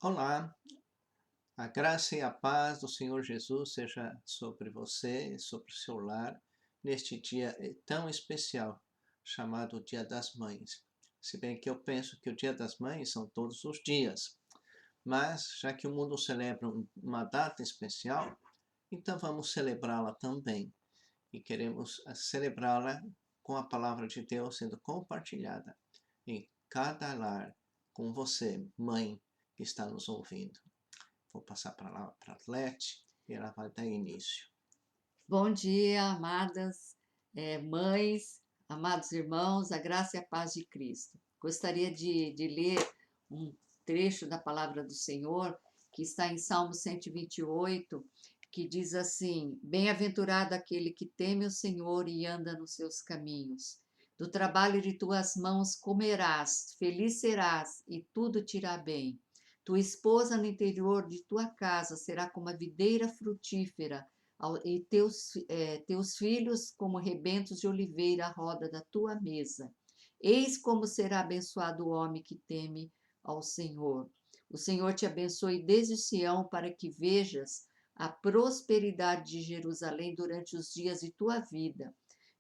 Olá, a graça e a paz do Senhor Jesus seja sobre você, sobre o seu lar, neste dia tão especial, chamado Dia das Mães. Se bem que eu penso que o Dia das Mães são todos os dias, mas já que o mundo celebra uma data especial, então vamos celebrá-la também. E queremos celebrá-la com a palavra de Deus sendo compartilhada em cada lar, com você, mãe, que está nos ouvindo. Vou passar para lá para a Lete e ela vai dar início. Bom dia, amadas mães, amados irmãos, a graça e a paz de Cristo. Gostaria de ler um trecho da palavra do Senhor, que está em Salmo 128, que diz assim: Bem-aventurado aquele que teme o Senhor e anda nos seus caminhos. Do trabalho de tuas mãos comerás, feliz serás e tudo te irá bem. Tua esposa no interior de tua casa será como a videira frutífera e teus filhos como rebentos de oliveira à roda da tua mesa. Eis como será abençoado o homem que teme ao Senhor. O Senhor te abençoe desde Sião para que vejas a prosperidade de Jerusalém durante os dias de tua vida.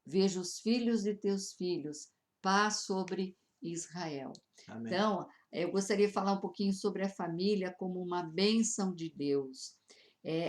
Veja os filhos de teus filhos, paz sobre Israel. Amém. Então, eu gostaria de falar um pouquinho sobre a família como uma bênção de Deus.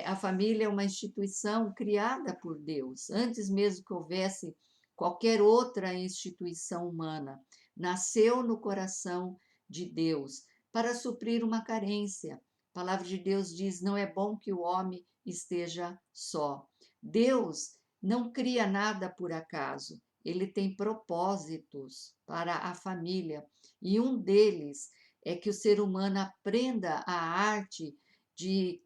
A família é uma instituição criada por Deus, antes mesmo que houvesse qualquer outra instituição humana. Nasceu no coração de Deus para suprir uma carência. A palavra de Deus diz: não é bom que o homem esteja só. Deus não cria nada por acaso. Ele tem propósitos para a família, e um deles é que o ser humano aprenda a arte de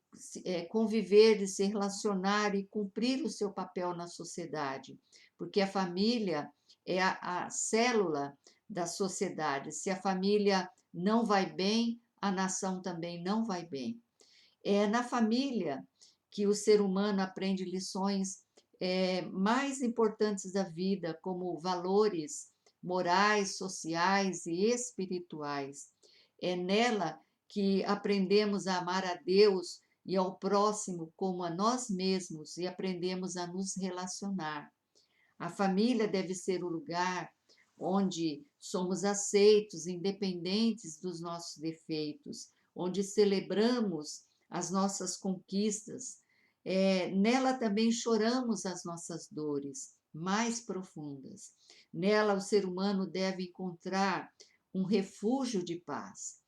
conviver, de se relacionar e cumprir o seu papel na sociedade, porque a família é a célula da sociedade. Se a família não vai bem, a nação também não vai bem. É na família que o ser humano aprende lições mais importantes da vida, como valores morais, sociais e espirituais. É nela que aprendemos a amar a Deus e ao próximo como a nós mesmos e aprendemos a nos relacionar. A família deve ser o lugar onde somos aceitos, independentes dos nossos defeitos, onde celebramos as nossas conquistas. Nela também choramos as nossas dores mais profundas. Nela, o ser humano deve encontrar um refúgio de paz.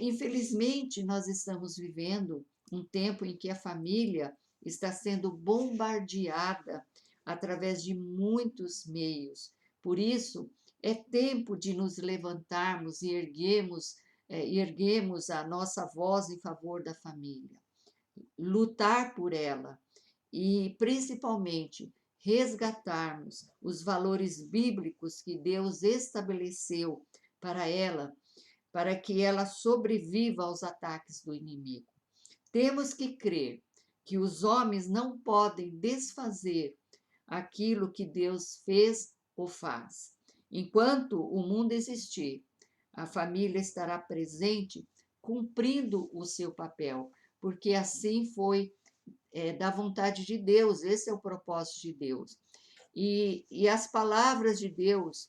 Infelizmente, nós estamos vivendo um tempo em que a família está sendo bombardeada através de muitos meios. Por isso, é tempo de nos levantarmos e erguemos a nossa voz em favor da família, lutar por ela e, principalmente, resgatarmos os valores bíblicos que Deus estabeleceu para ela, para que ela sobreviva aos ataques do inimigo. Temos que crer que os homens não podem desfazer aquilo que Deus fez ou faz. Enquanto o mundo existir, a família estará presente, cumprindo o seu papel, porque assim foi da vontade de Deus, esse é o propósito de Deus. E as palavras de Deus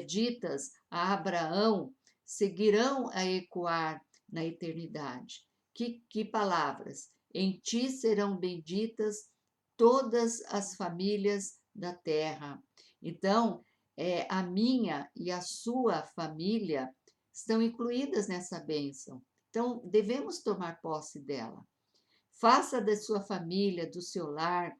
ditas a Abraão seguirão a ecoar na eternidade. Que palavras? Em ti serão benditas todas as famílias da terra. Então, a minha e a sua família estão incluídas nessa bênção. Então, devemos tomar posse dela. Faça da sua família, do seu lar,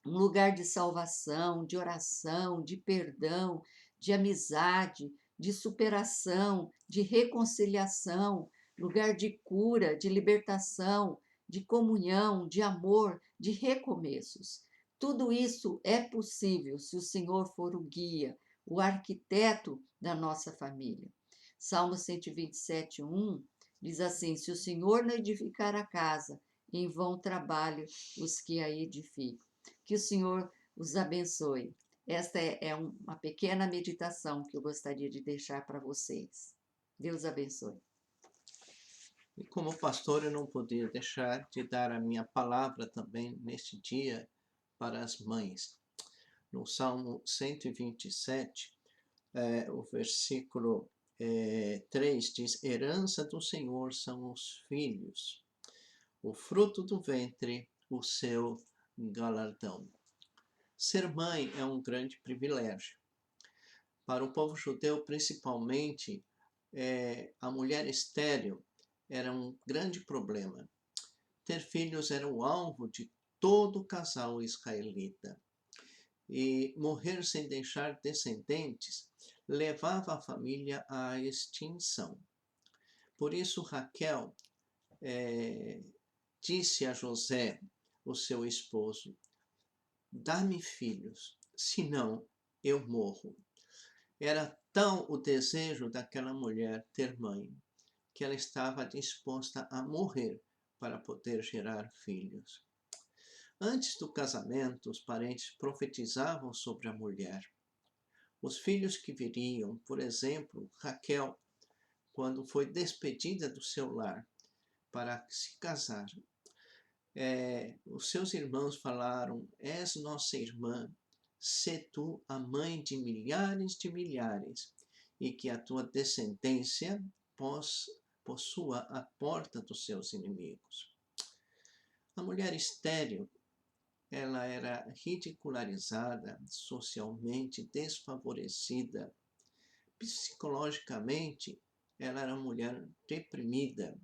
um lugar de salvação, de oração, de perdão, de amizade, de superação, de reconciliação, lugar de cura, de libertação, de comunhão, de amor, de recomeços. Tudo isso é possível se o Senhor for o guia, o arquiteto da nossa família. Salmo 127:1 diz assim: Se o Senhor não edificar a casa, em vão trabalham os que a edificam. Que o Senhor os abençoe. Esta é uma pequena meditação que eu gostaria de deixar para vocês. Deus abençoe. E como pastor, eu não podia deixar de dar a minha palavra também neste dia para as mães. No Salmo 127, o versículo 3 diz: Herança do Senhor são os filhos, o fruto do ventre, o seu galardão. Ser mãe é um grande privilégio. Para o povo judeu, principalmente, a mulher estéril era um grande problema. Ter filhos era o alvo de todo casal israelita. E morrer sem deixar descendentes levava a família à extinção. Por isso, Raquel disse a José, o seu esposo: dá-me filhos, senão eu morro. Era tão o desejo daquela mulher ter mãe, que ela estava disposta a morrer para poder gerar filhos. Antes do casamento, os parentes profetizavam sobre a mulher. Os filhos que viriam, por exemplo, Raquel, quando foi despedida do seu lar para se casar, os seus irmãos falaram: és nossa irmã, sê tu a mãe de milhares, e que a tua descendência possua a porta dos seus inimigos. A mulher estéril, ela era ridicularizada, socialmente desfavorecida, psicologicamente ela era uma mulher deprimida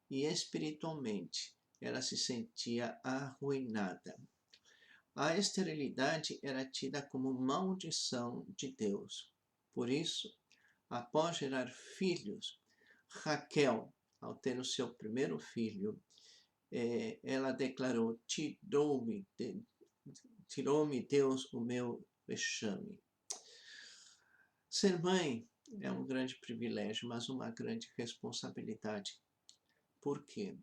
e espiritualmente ela se sentia arruinada. A esterilidade era tida como maldição de Deus. Por isso, após gerar filhos, Raquel, ao ter o seu primeiro filho, ela declarou: tirou-me Deus o meu vexame. Ser mãe é um grande privilégio, mas uma grande responsabilidade. Por quê?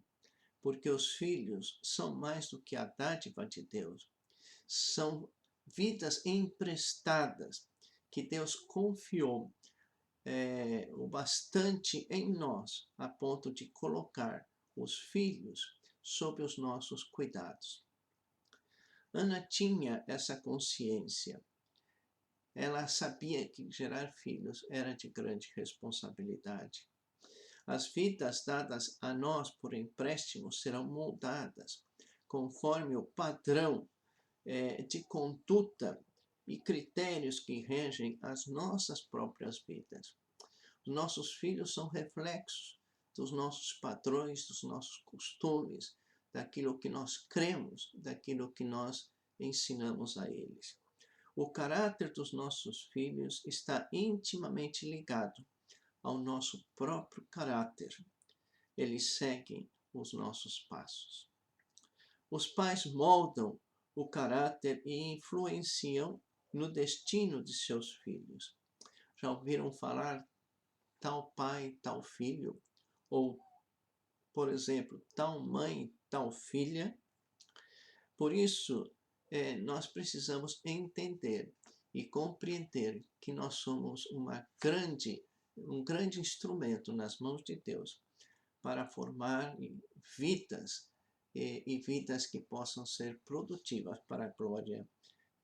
Porque os filhos são mais do que a dádiva de Deus. São vidas emprestadas que Deus confiou o bastante em nós, a ponto de colocar os filhos sob os nossos cuidados. Ana tinha essa consciência. Ela sabia que gerar filhos era de grande responsabilidade. As vidas dadas a nós por empréstimo serão moldadas conforme o padrão de conduta e critérios que regem as nossas próprias vidas. Os nossos filhos são reflexos dos nossos padrões, dos nossos costumes, daquilo que nós cremos, daquilo que nós ensinamos a eles. O caráter dos nossos filhos está intimamente ligado ao nosso próprio caráter. Eles seguem os nossos passos. Os pais moldam o caráter e influenciam no destino de seus filhos. Já ouviram falar tal pai, tal filho? Ou, por exemplo, tal mãe, tal filha? Por isso, nós precisamos entender e compreender que nós somos um grande instrumento nas mãos de Deus para formar vidas e vidas que possam ser produtivas para a glória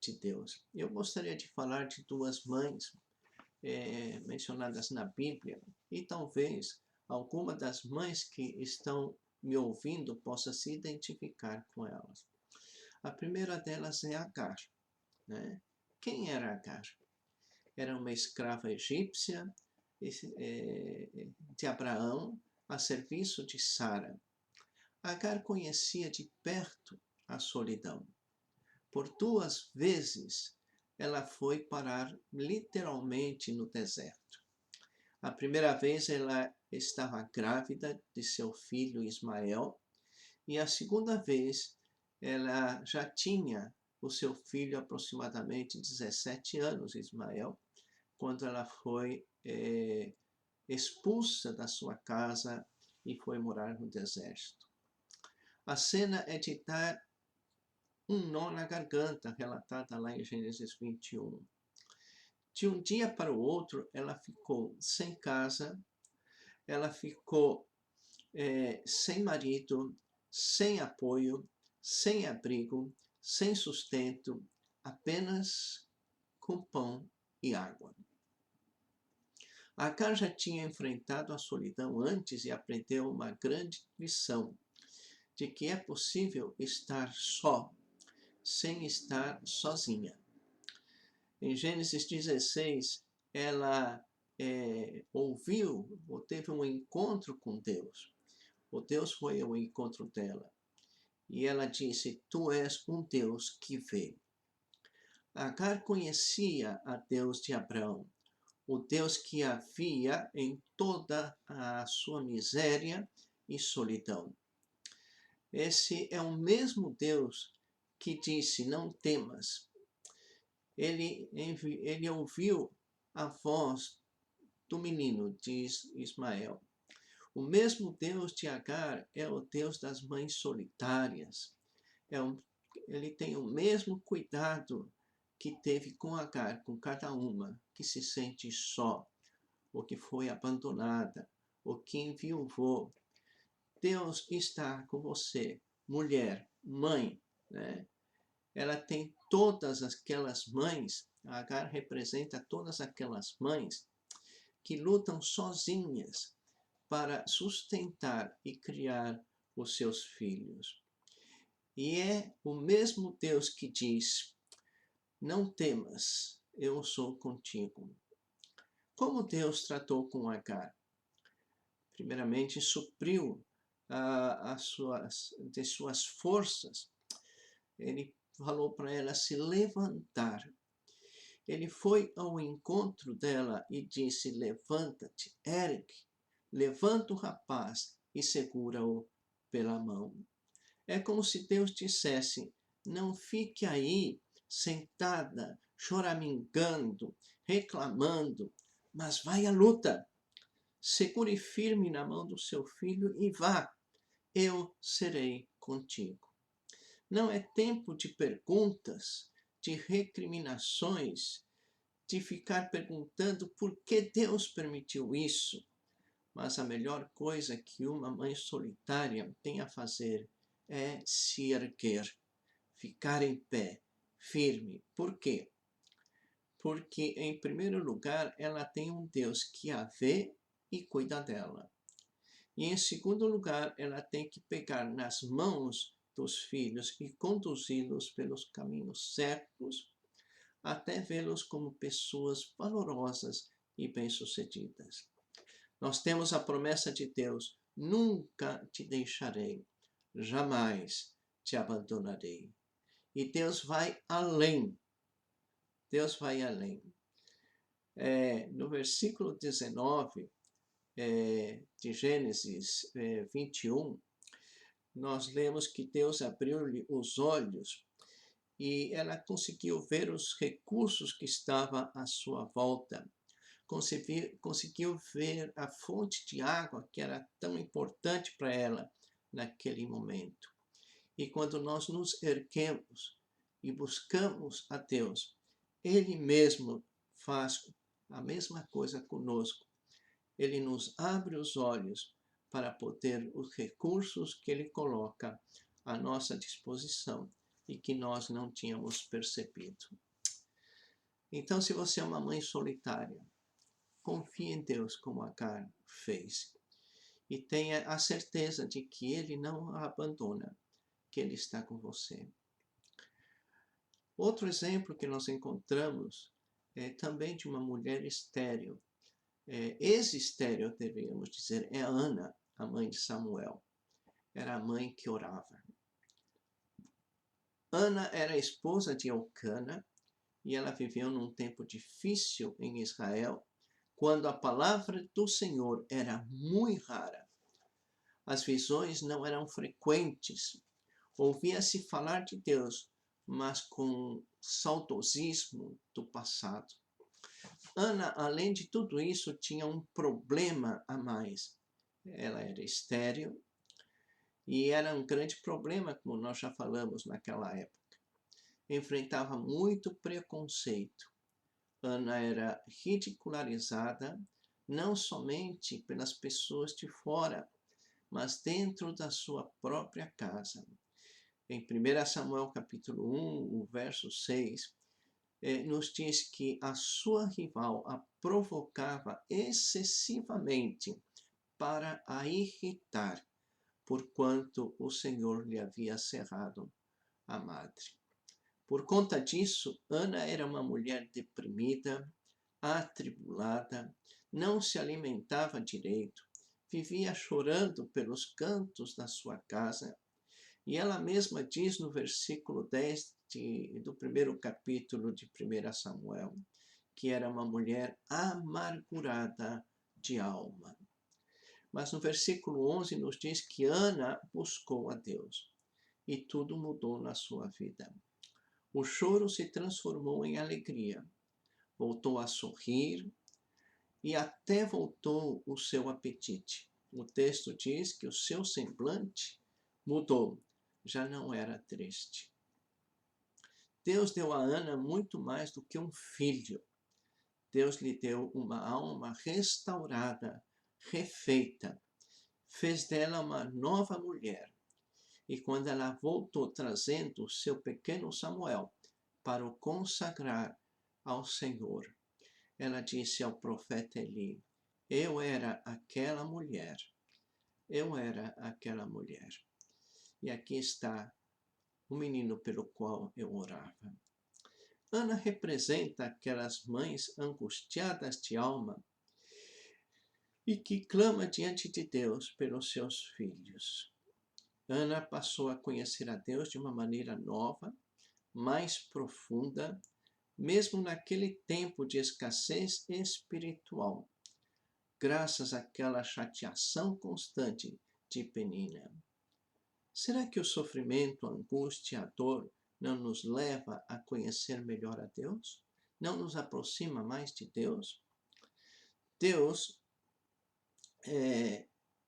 de Deus. Eu gostaria de falar de duas mães mencionadas na Bíblia e talvez alguma das mães que estão me ouvindo possa se identificar com elas. A primeira delas é Agar. Né? Quem era Agar? Era uma escrava egípcia de Abraão a serviço de Sara. Agar conhecia de perto a solidão. Por 2 vezes ela foi parar literalmente no deserto. A primeira vez ela estava grávida de seu filho Ismael e a segunda vez ela já tinha o seu filho aproximadamente 17 anos, Ismael, quando ela foi expulsa da sua casa e foi morar no deserto. A cena é de dar um nó na garganta, relatada lá em Gênesis 21. De um dia para o outro, ela ficou sem casa, ela ficou sem marido, sem apoio, sem abrigo, sem sustento, apenas com pão e água. Agar já tinha enfrentado a solidão antes e aprendeu uma grande lição de que é possível estar só, sem estar sozinha. Em Gênesis 16, ela ouviu, ou teve um encontro com Deus. O Deus foi ao encontro dela. E ela disse, tu és um Deus que vê. Agar conhecia a Deus de Abraão, o Deus que a via em toda a sua miséria e solidão. Esse é o mesmo Deus que disse, não temas. Ele ouviu a voz do menino, diz Ismael. O mesmo Deus de Agar é o Deus das mães solitárias. Ele tem o mesmo cuidado que teve com Agar, com cada uma que se sente só, ou que foi abandonada, ou que enviuvou. Deus está com você, mulher, mãe, né? Ela tem todas aquelas mães, a Agar representa todas aquelas mães que lutam sozinhas para sustentar e criar os seus filhos. E é o mesmo Deus que diz, não temas, eu sou contigo. Como Deus tratou com Agar? Primeiramente, supriu de suas forças. Ele falou para ela se levantar. Ele foi ao encontro dela e disse, levanta-te, ergue, levanta o rapaz e segura-o pela mão. É como se Deus dissesse, não fique aí sentada, choramingando, reclamando, mas vai à luta. Segure firme na mão do seu filho e vá, eu serei contigo. Não é tempo de perguntas, de recriminações, de ficar perguntando por que Deus permitiu isso. Mas a melhor coisa que uma mãe solitária tem a fazer é se erguer, ficar em pé, firme. Por quê? Porque, em primeiro lugar, ela tem um Deus que a vê e cuida dela. E, em segundo lugar, ela tem que pegar nas mãos dos filhos e conduzi-los pelos caminhos certos, até vê-los como pessoas valorosas e bem-sucedidas. Nós temos a promessa de Deus, nunca te deixarei, jamais te abandonarei. E Deus vai além. Deus vai além. No versículo 19 de Gênesis 21, nós lemos que Deus abriu-lhe os olhos e ela conseguiu ver os recursos que estavam à sua volta. Conseguiu ver a fonte de água que era tão importante para ela naquele momento. E quando nós nos erguemos e buscamos a Deus, Ele mesmo faz a mesma coisa conosco. Ele nos abre os olhos para poder os recursos que Ele coloca à nossa disposição e que nós não tínhamos percebido. Então, se você é uma mãe solitária, confie em Deus como Agar fez e tenha a certeza de que Ele não a abandona, que Ele está com você. Outro exemplo que nós encontramos é também de uma mulher estéril. Ex-estéril, deveríamos dizer, é Ana, a mãe de Samuel. Era a mãe que orava. Ana era esposa de Elcana e ela viveu num tempo difícil em Israel, quando a palavra do Senhor era muito rara. As visões não eram frequentes. Ouvia-se falar de Deus, mas com saudosismo do passado. Ana, além de tudo isso, tinha um problema a mais. Ela era estéril e era um grande problema, como nós já falamos naquela época. Enfrentava muito preconceito. Ana era ridicularizada, não somente pelas pessoas de fora, mas dentro da sua própria casa. Em 1 Samuel capítulo 1, o verso 6, nos diz que a sua rival a provocava excessivamente para a irritar, porquanto o Senhor lhe havia cerrado a madre. Por conta disso, Ana era uma mulher deprimida, atribulada, não se alimentava direito, vivia chorando pelos cantos da sua casa, e ela mesma diz no versículo 10 do primeiro capítulo de 1 Samuel, que era uma mulher amargurada de alma. Mas no versículo 11 nos diz que Ana buscou a Deus e tudo mudou na sua vida. O choro se transformou em alegria, voltou a sorrir e até voltou o seu apetite. O texto diz que o seu semblante mudou, já não era triste. Deus deu a Ana muito mais do que um filho. Deus lhe deu uma alma restaurada, refeita, fez dela uma nova mulher. E quando ela voltou trazendo seu pequeno Samuel para o consagrar ao Senhor, ela disse ao profeta Eli: eu era aquela mulher, eu era aquela mulher. E aqui está o menino pelo qual eu orava. Ana representa aquelas mães angustiadas de alma e que clama diante de Deus pelos seus filhos. Ana passou a conhecer a Deus de uma maneira nova, mais profunda, mesmo naquele tempo de escassez espiritual, graças àquela chateação constante de Penina. Será que o sofrimento, a angústia, a dor não nos leva a conhecer melhor a Deus? Não nos aproxima mais de Deus? Deus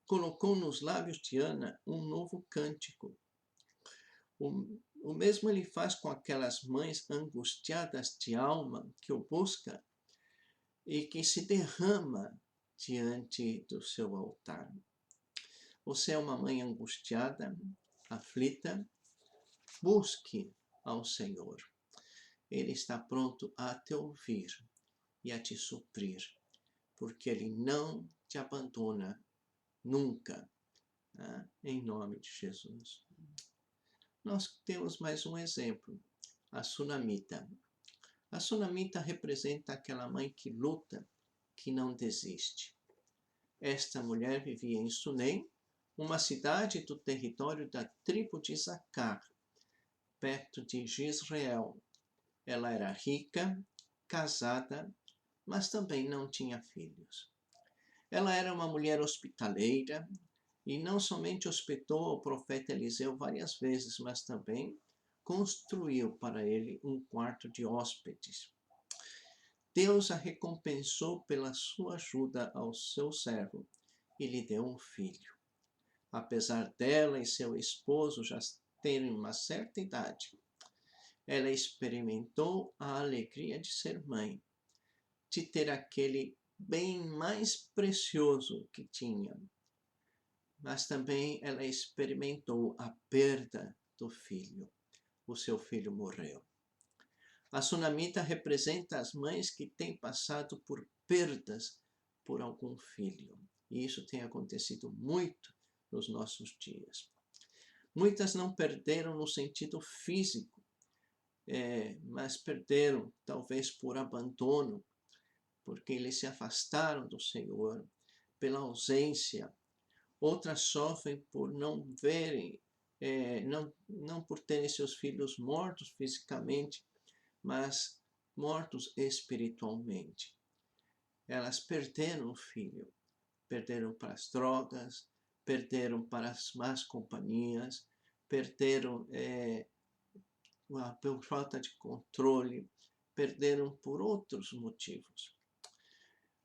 colocou nos lábios de Ana um novo cântico. O mesmo ele faz com aquelas mães angustiadas de alma que o buscam e que se derrama diante do seu altar. Você é uma mãe angustiada, aflita? Busque ao Senhor. Ele está pronto a te ouvir e a te suprir, porque Ele não te abandona nunca, né? Em nome de Jesus. Nós temos mais um exemplo, a Sunamita. A Sunamita representa aquela mãe que luta, que não desiste. Esta mulher vivia em Sunem, uma cidade do território da tribo de Isacar, perto de Jezreel. Ela era rica, casada, mas também não tinha filhos. Ela era uma mulher hospitaleira e não somente hospedou o profeta Eliseu várias vezes, mas também construiu para ele um quarto de hóspedes. Deus a recompensou pela sua ajuda ao seu servo e lhe deu um filho. Apesar dela e seu esposo já terem uma certa idade, ela experimentou a alegria de ser mãe, de ter aquele bem mais precioso que tinha. Mas também ela experimentou a perda do filho. O seu filho morreu. A Sunamita representa as mães que têm passado por perdas por algum filho. E isso tem acontecido muito nos nossos dias. Muitas não perderam no sentido físico, mas perderam talvez por abandono, porque eles se afastaram do Senhor, pela ausência. Outras sofrem por não verem, não por terem seus filhos mortos fisicamente, mas mortos espiritualmente. Elas perderam o filho, perderam para as drogas, perderam para as más companhias, perderam por falta de controle, perderam por outros motivos.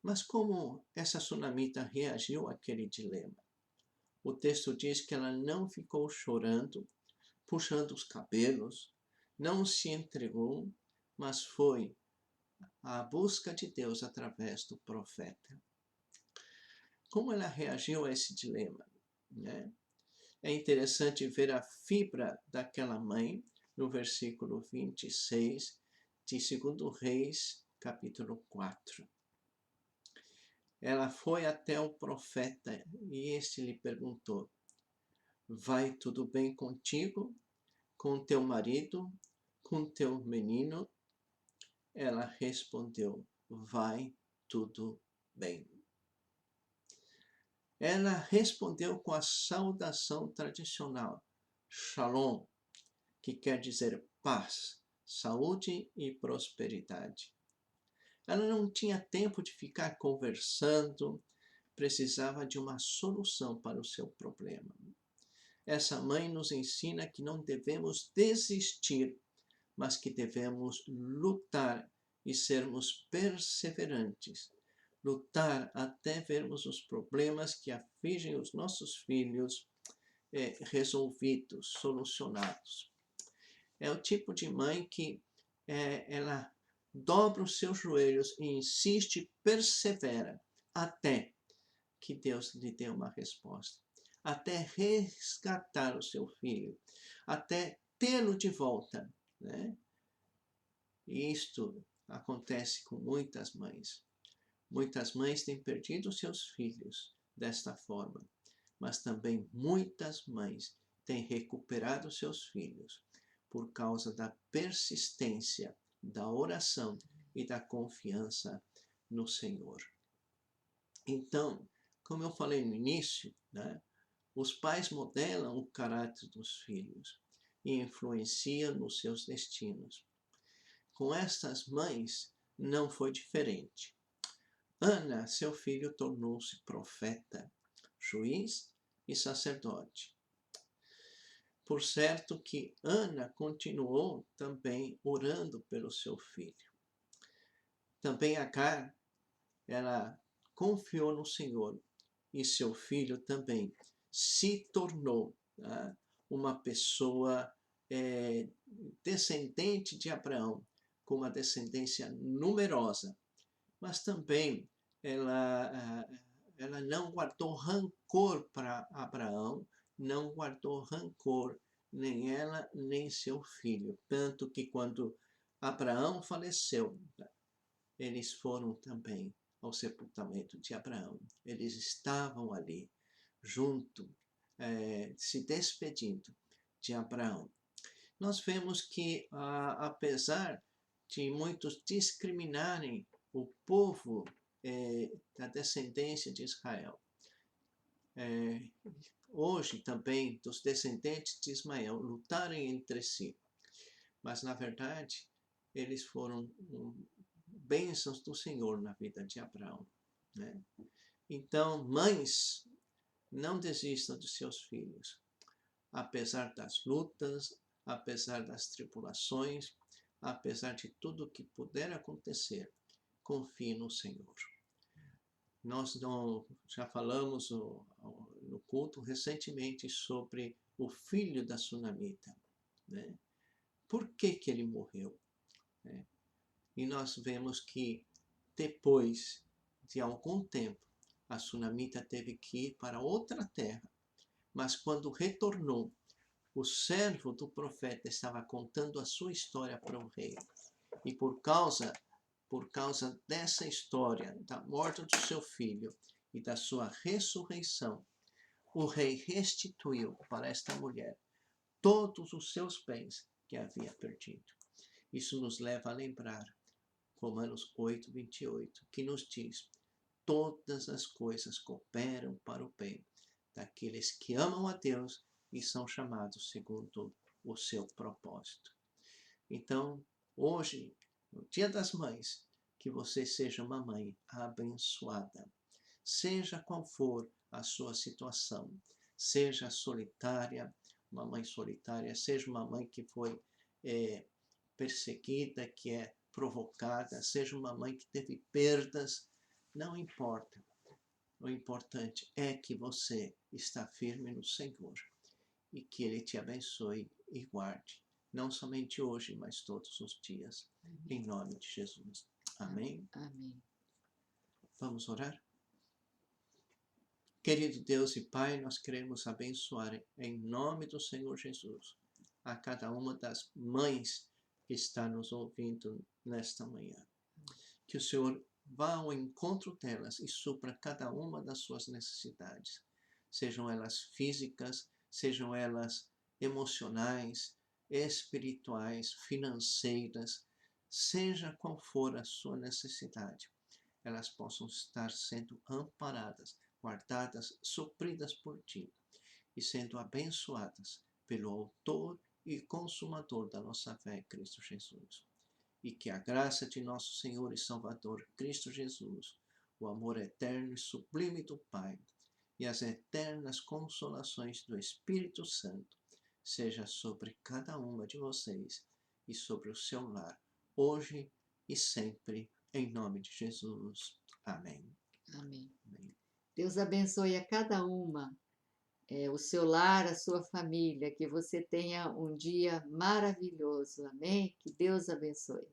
Mas como essa Sunamita reagiu àquele dilema? O texto diz que ela não ficou chorando, puxando os cabelos, não se entregou, mas foi à busca de Deus através do profeta. Como ela reagiu a esse dilema? né? É interessante ver a fibra daquela mãe no versículo 26 de 2 Reis, capítulo 4. Ela foi até o profeta e este lhe perguntou: vai tudo bem contigo, com teu marido, com teu menino? Ela respondeu: vai tudo bem. Ela respondeu com a saudação tradicional, Shalom, que quer dizer paz, saúde e prosperidade. Ela não tinha tempo de ficar conversando, precisava de uma solução para o seu problema. Essa mãe nos ensina que não devemos desistir, mas que devemos lutar e sermos perseverantes. Lutar até vermos os problemas que afligem os nossos filhos resolvidos, solucionados. É o tipo de mãe que ela dobra os seus joelhos e insiste, persevera, até que Deus lhe dê uma resposta, até resgatar o seu filho, até tê-lo de volta, né? E isto acontece com muitas mães. Muitas mães têm perdido seus filhos desta forma, mas também muitas mães têm recuperado seus filhos por causa da persistência, da oração e da confiança no Senhor. Então, como eu falei no início, né, os pais modelam o caráter dos filhos e influenciam nos seus destinos. Com estas mães não foi diferente. Ana, seu filho, tornou-se profeta, juiz e sacerdote. Por certo que Ana continuou também orando pelo seu filho. Também Agar, ela confiou no Senhor e seu filho também se tornou uma pessoa descendente de Abraão, com uma descendência numerosa. Mas também ela não guardou rancor para Abraão, não guardou rancor, nem ela, nem seu filho. Tanto que quando Abraão faleceu, eles foram também ao sepultamento de Abraão. Eles estavam ali, junto, se despedindo de Abraão. Nós vemos que, apesar de muitos discriminarem o povo da descendência de Israel, hoje também dos descendentes de Ismael lutarem entre si, mas na verdade eles foram bênçãos do Senhor na vida de Abraão, né? Então, mães, não desistam dos seus filhos, apesar das lutas, apesar das tribulações, apesar de tudo o que puder acontecer, confie no Senhor. Nós já falamos no culto recentemente sobre o filho da sunamita, né? Por que ele morreu? Né? E nós vemos que depois de algum tempo, a sunamita teve que ir para outra terra, mas quando retornou, o servo do profeta estava contando a sua história para o rei. E por causa dessa história, da morte do seu filho e da sua ressurreição, o rei restituiu para esta mulher todos os seus bens que havia perdido. Isso nos leva a lembrar Romanos 8, 28, que nos diz: todas as coisas cooperam para o bem daqueles que amam a Deus e são chamados segundo o seu propósito. Então, hoje, no Dia das Mães, que você seja uma mãe abençoada. Seja qual for a sua situação, seja solitária, uma mãe solitária, seja uma mãe que foi perseguida, que é provocada, seja uma mãe que teve perdas, não importa. O importante é que você está firme no Senhor e que Ele te abençoe e guarde, não somente hoje, mas todos os dias, em nome de Jesus. Amém? Amém. Vamos orar? Querido Deus e Pai, nós queremos abençoar em nome do Senhor Jesus a cada uma das mães que está nos ouvindo nesta manhã. Que o Senhor vá ao encontro delas e supra cada uma das suas necessidades, sejam elas físicas, sejam elas emocionais, espirituais, financeiras, seja qual for a sua necessidade, elas possam estar sendo amparadas, guardadas, supridas por ti e sendo abençoadas pelo autor e consumador da nossa fé, Cristo Jesus. E que a graça de nosso Senhor e Salvador, Cristo Jesus, o amor eterno e sublime do Pai e as eternas consolações do Espírito Santo seja sobre cada uma de vocês e sobre o seu lar, hoje e sempre, em nome de Jesus. Amém. Amém. Amém. Deus abençoe a cada uma, o seu lar, a sua família, que você tenha um dia maravilhoso. Amém? Que Deus abençoe.